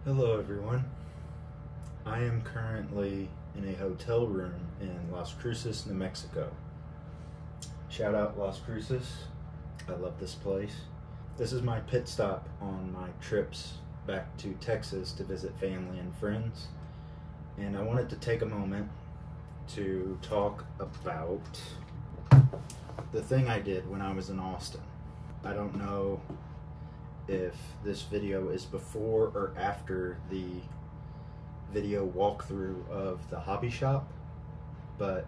Hello everyone. I am currently in a hotel room in Las Cruces, New Mexico. Shout out Las Cruces. I love this place. This is my pit stop on my trips back to Texas to visit family and friends. And I wanted to take a moment to talk about the thing I did when I was in Austin. I don't know if this video is before or after the video walkthrough of the hobby shop, but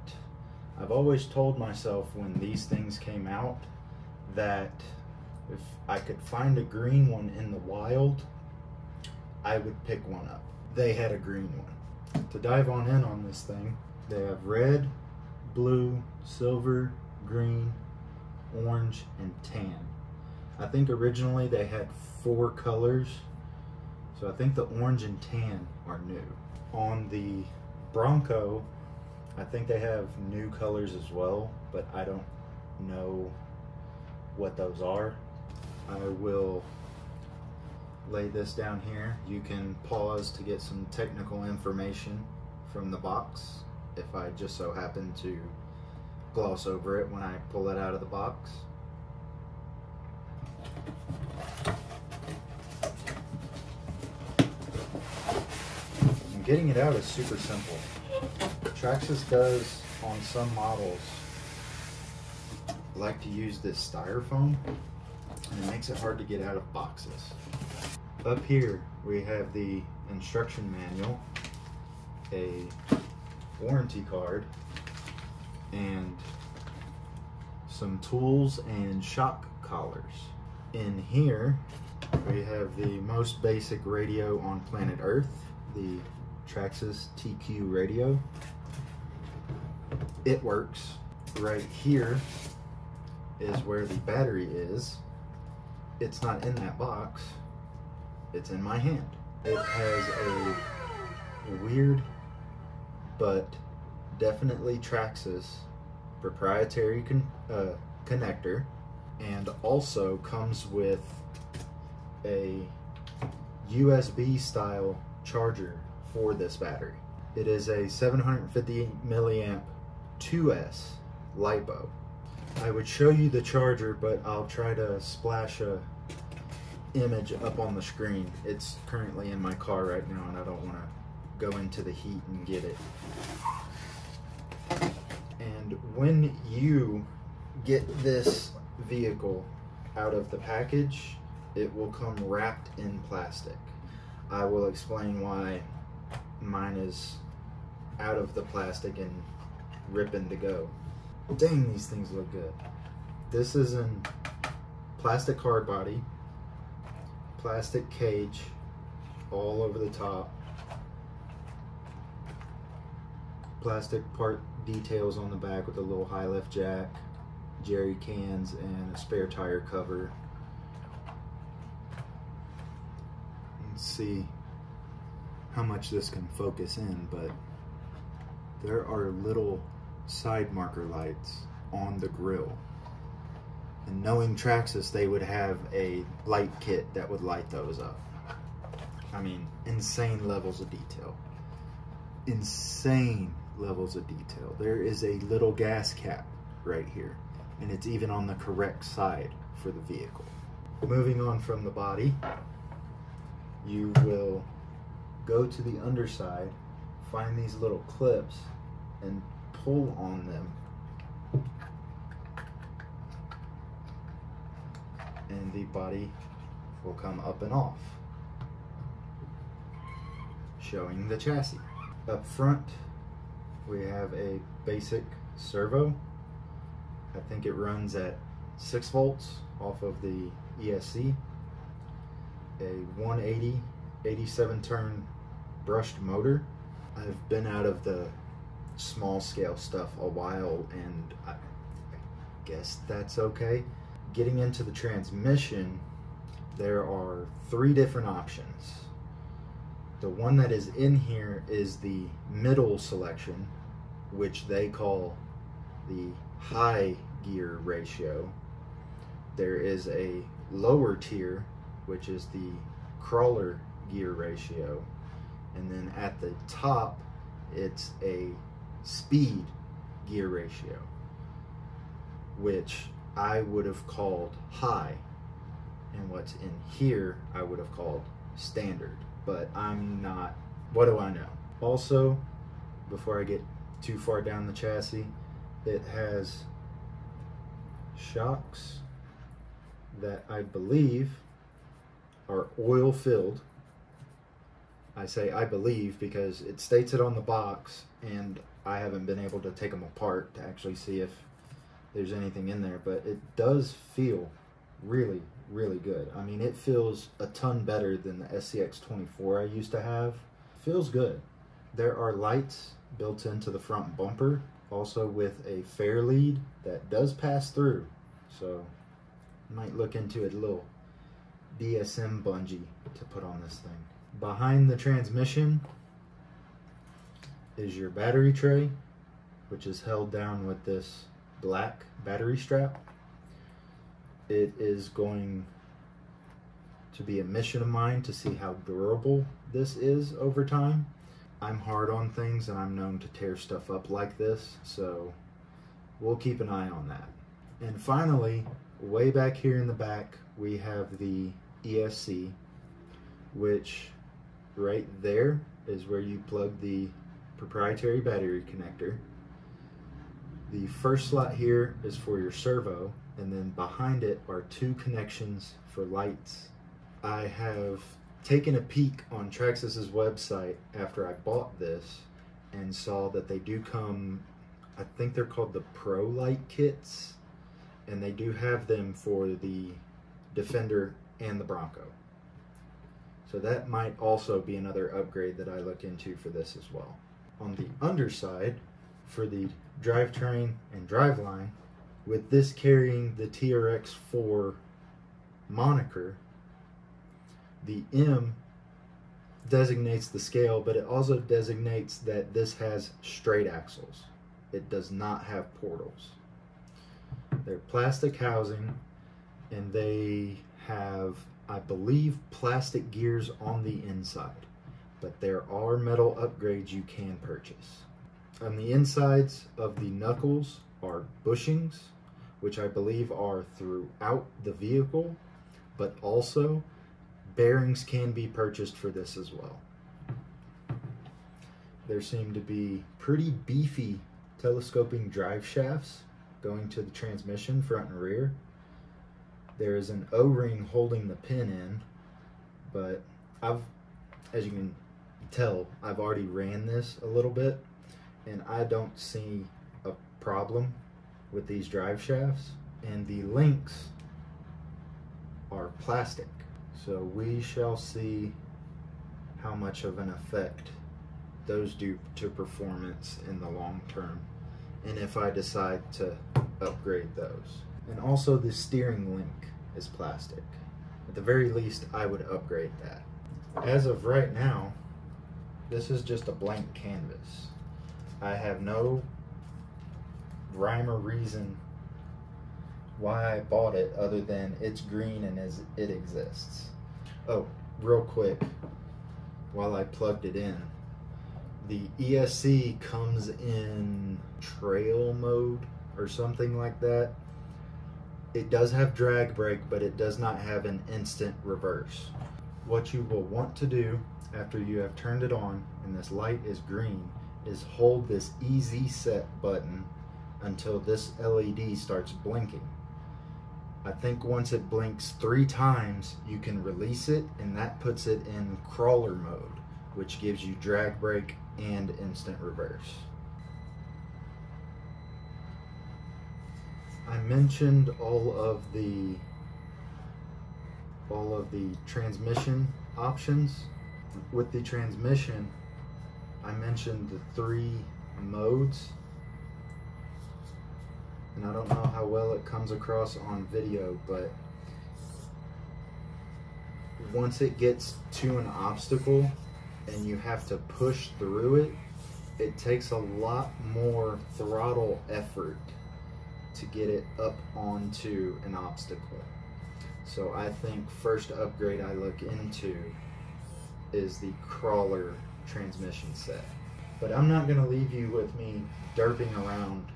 I've always told myself when these things came out that if I could find a green one in the wild, I would pick one up. They had a green one. To dive on in on this thing, they have red, blue, silver, green, orange, and tan. I think originally they had 4 colors, so I think the orange and tan are new. On the Bronco, I think they have new colors as well, but I don't know what those are. I will lay this down here. You can pause to get some technical information from the box if I just so happen to gloss over it when I pull it out of the box. Getting it out is super simple. Traxxas does, on some models, like to use this styrofoam, and it makes it hard to get out of boxes. Up here we have the instruction manual, a warranty card, and some tools and shock collars. In here we have the most basic radio on planet Earth, the Traxxas TQ radio. It works. Right here is where the battery is. It's not in that box, it's in my hand. It has a weird but definitely Traxxas proprietary connector, and also comes with a USB style charger for this battery. It is a 750 milliamp 2S LiPo. I would show you the charger, but I'll try to splash a image up on the screen. It's currently in my car right now and I don't want to go into the heat and get it. And when you get this vehicle out of the package, it will come wrapped in plastic. I will explain why mine is out of the plastic and ripping to go. Dang, these things look good. This is in plastic hard body, plastic cage all over the top, plastic part details on the back with a little high lift jack, jerry cans, and a spare tire cover. Let's see how much this can focus in, but there are little side marker lights on the grille. And knowing Traxxas, they would have a light kit that would light those up. I mean, insane levels of detail. Insane levels of detail. There is a little gas cap right here, and it's even on the correct side for the vehicle. Moving on from the body, you will go to the underside, find these little clips, and pull on them. And the body will come up and off, showing the chassis. Up front, we have a basic servo. I think it runs at 6 volts off of the ESC. A 180 87 turn brushed motor. I've been out of the small scale stuff a while, and I guess that's okay. Getting into the transmission, there are 3 different options. The one that is in here is the middle selection, which they call the high gear ratio. There is a lower tier, which is the crawler gear ratio, and then at the top it's a speed gear ratio, which I would have called high, and what's in here I would have called standard, but I'm not, what do I know? Also, before I get too far down the chassis, it has shocks that I believe are oil filled. I say I believe because it states it on the box, and I haven't been able to take them apart to actually see if there's anything in there, but it does feel really, really good. I mean, it feels a ton better than the SCX24 I used to have. Feels good. There are lights built into the front bumper, also with a fair lead that does pass through, so I might look into a little DSM bungee to put on this thing. Behind the transmission is your battery tray, which is held down with this black battery strap. It is going to be a mission of mine to see how durable this is over time. I'm hard on things and I'm known to tear stuff up like this, so we'll keep an eye on that. And finally, way back here in the back, we have the ESC, which right there is where you plug the proprietary battery connector. The first slot here is for your servo, and then behind it are two connections for lights. I have taken a peek on Traxxas's website after I bought this and saw that they do come, I think they're called the Pro Light kits, and they do have them for the Defender and the Bronco. So that might also be another upgrade that I look into for this as well. On the underside, for the drivetrain and driveline, with this carrying the TRX4 moniker, the M designates the scale, but it also designates that this has straight axles. It does not have portals. They're plastic housing, and they have, I believe, plastic gears on the inside, but there are metal upgrades you can purchase. On the insides of the knuckles are bushings, which I believe are throughout the vehicle, but also bearings can be purchased for this as well. There seem to be pretty beefy telescoping drive shafts going to the transmission front and rear. There is an O-ring holding the pin in, but as you can tell, I've already ran this a little bit, and I don't see a problem with these drive shafts, and the links are plastic, so we shall see how much of an effect those do to performance in the long term, and if I decide to upgrade those. And also the steering link is plastic. At the very least, I would upgrade that. As of right now, this is just a blank canvas. I have no rhyme or reason why I bought it other than it's green and it exists. Oh, real quick, while I plugged it in, the ESC comes in trail mode or something like that. It does have drag brake, but it does not have an instant reverse. What you will want to do after you have turned it on and this light is green is hold this easy set button until this LED starts blinking. I think once it blinks 3 times, you can release it, and that puts it in crawler mode, which gives you drag brake and instant reverse. I mentioned all of the transmission options. With the transmission, I mentioned the 3 modes, and I don't know how well it comes across on video, but once it gets to an obstacle and you have to push through it, it takes a lot more throttle effort to get it up onto an obstacle. So I think first upgrade I look into is the crawler transmission set. But I'm not going to leave you with me derping around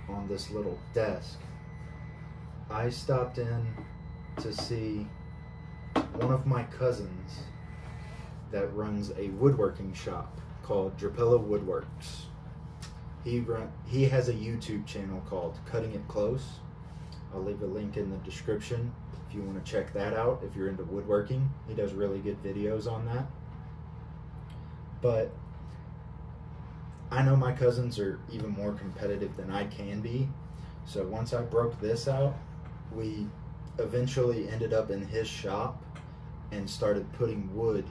on this little desk. I stopped in to see one of my cousins that runs a woodworking shop called Drapilla Woodworks. He has a YouTube channel called Cutting It Close. I'll leave a link in the description if you want to check that out if you're into woodworking. He does really good videos on that. But I know my cousins are even more competitive than I can be. So once I broke this out, we eventually ended up in his shop and started putting wood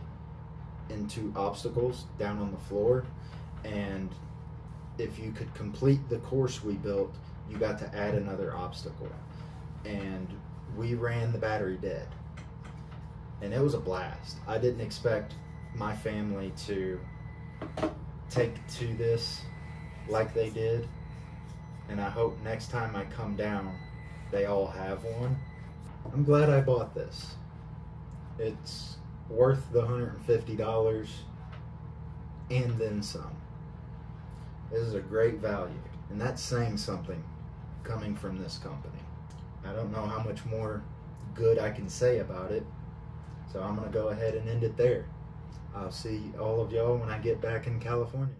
into obstacles down on the floor. And if you could complete the course we built, you got to add another obstacle. And we ran the battery dead. And it was a blast. I didn't expect my family to take to this like they did. And I hope next time I come down, they all have one. I'm glad I bought this. It's worth the $150 and then some. This is a great value, and that's saying something coming from this company. I don't know how much more good I can say about it, so I'm going to go ahead and end it there. I'll see all of y'all when I get back in California.